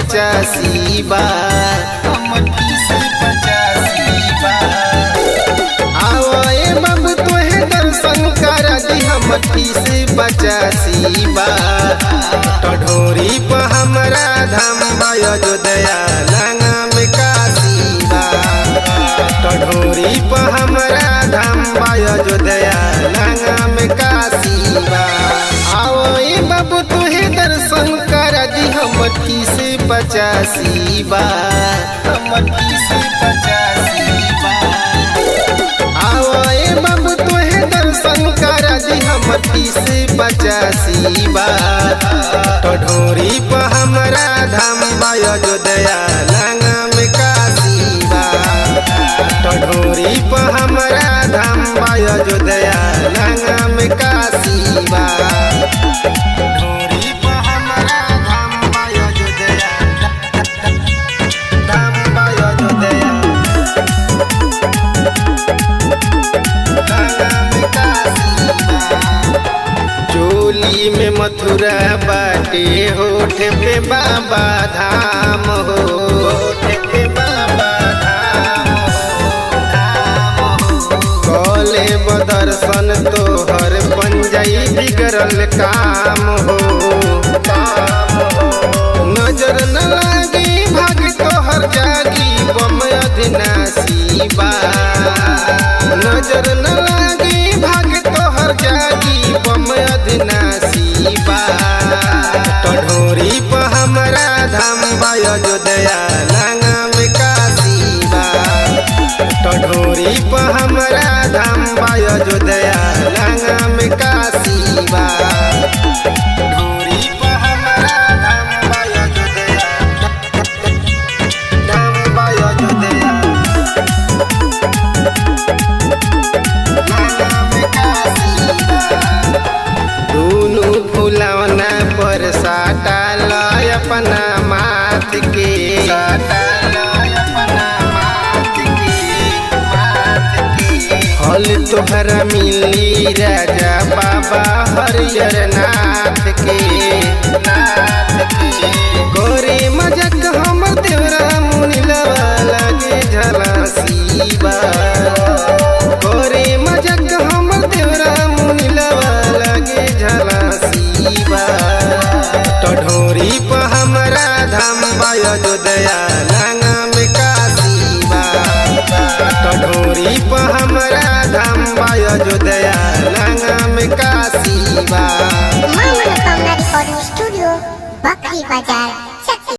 85 बार, मट्टी से 85 बार। आवे बाबू तोहे दर्शन करा दी मट्टी से 85 बार। टढोरी पर हमरा धाम अयोध्या लंगा में काशी बा। टढोरी पर हमरा धाम अयोध्या लंगा में काशी बा। आओ बाबू तुहे दर्शन करा दी मट्टी से 85 बार, मट्टी से 85 बार। आओ बाबू तुहे दर्शन करा दी मट्टी से 85 बार। टढोरी पर हमरा धाम अयोध्या लंगा में काशी बा। टढोरी पर हमरा धाम अयोध्या लंगा में काशी बा। टढोरी पर हमरा धाम अयोध्या, धाम अयोध्या लंगा में काशी बा। चोली में मथुरा बाटे, होठ पे बाबा धाम हो। होठ पे बाबा धाम हो। कले बदर्शन तोहर बन जाई बिगड़ल काम हो। नजर न लागे भाग तोहर जागी बम अविनाशी बा। नजर न लागे भाग तोहर जागी बम अविनाशी बा। टढोरी पर हमरा धाम अयोध्या लंगा में काशी बा। टढोरी पर हमरा धाम अयोध्या लंगा में काशी बा। टढोरी पर हमरा धाम अयोध्या, धाम अयोध्या लंगा में काशी बा। दुनु फुलौना पर साटा लय अपना माथ के। फल तोहरा मिली राजा बाबा हरियर नाथ के। गोरे मजक हमर देवरा मुनिलवा लागे झलासी बा। गोरे मजक हमर देवरा मुनिलवा लागे झलासी बा। टढोरी पर हमरा धाम अयोध्या लंगा में काशी बा। टढोरी पर हमरा धाम अयोध्या लंगा में काशी बा। मनोकामना रिकॉर्डिंग स्टूडियो, बकरी बाजार।